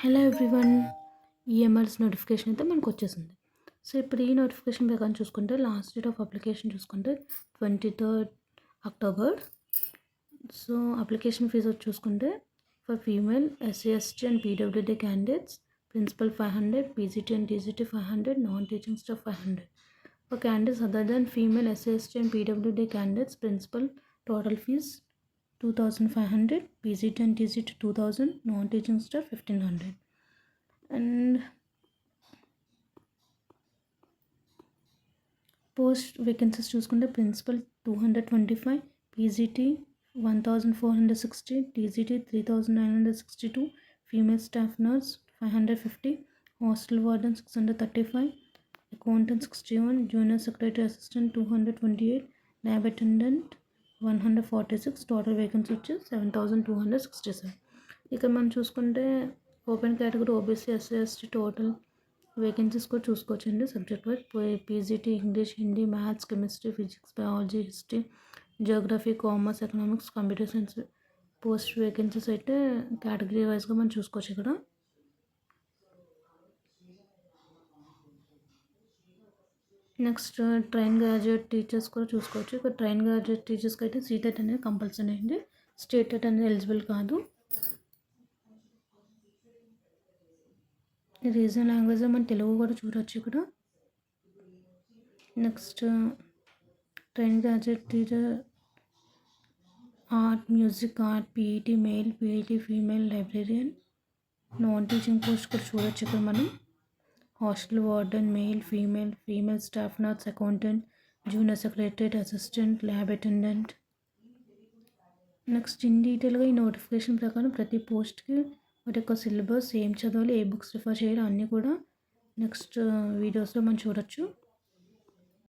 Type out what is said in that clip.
Hello everyone. ఈఎంఆర్స్ notification అయితే మనకు వచ్చేసింది. సో ఇప్పుడు ఈ నోటిఫికేషన్ ప్రకారం చూసుకుంటే లాస్ట్ డేట్ ఆఫ్ అప్లికేషన్ చూసుకుంటే 23rd October. So application fees వచ్చి చూసుకుంటే for female SC ST and PWD candidates principal 500, PGT and TGT 500, non teaching staff 500. For candidates other than female SC ST and PWD candidates, principal total fees 2500, PGT and TCT 2000, non-teaching staff 1500. And post vacancies చూసుకుంటే principal 225, PGT 1460, TGT 3962, female staff nurse 550, hostel warden 635, accountant 61, junior secretary assistant 228, lab attendant 146, total vacancy వచ్చి 7267. ఇక్కడ మనం చూసుకుంటే open category OBC SC ST total vacancies కూడా చూసుకోవచ్చండి. Subject wise PGT English, Hindi, maths, chemistry, physics, biology, history, Geography, commerce, economics, computer science post vacancies అయితే category వైజ్గా మనం చూసుకోవచ్చు. ఇక్కడ నెక్స్ట్ ట్రైన్ గ్రాడ్యుయేట్ టీచర్స్ కూడా చూసుకోవచ్చు. ఇక్కడ ట్రైన్ గ్రాడ్యుయేట్ టీచర్స్కి అయితే సీటెట్ అనేది కంపల్సరీ అండి. స్టేటెట్ అనేది ఎలిజిబుల్ కాదు. రీజనల్ లాంగ్వేజ్ మన తెలుగు కూడా చూడవచ్చు ఇక్కడ. Next train graduate teacher art, music, art, PET male, PET female, librarian, non teaching post కూడా చూడవచ్చు ఇక్కడ మనం. Hostel warden male, female staff nurse, accountant, junior secretary assistant, lab attendant. Next in డీటెయిల్గా ఈ నోటిఫికేషన్ ప్రకారం ప్రతి పోస్ట్కి వాటి యొక్క సిలబస్, ఏం చదవాలి, ఏ బుక్స్ రిఫర్ చేయాలి అన్నీ కూడా నెక్స్ట్ వీడియోస్లో మనం చూడొచ్చు.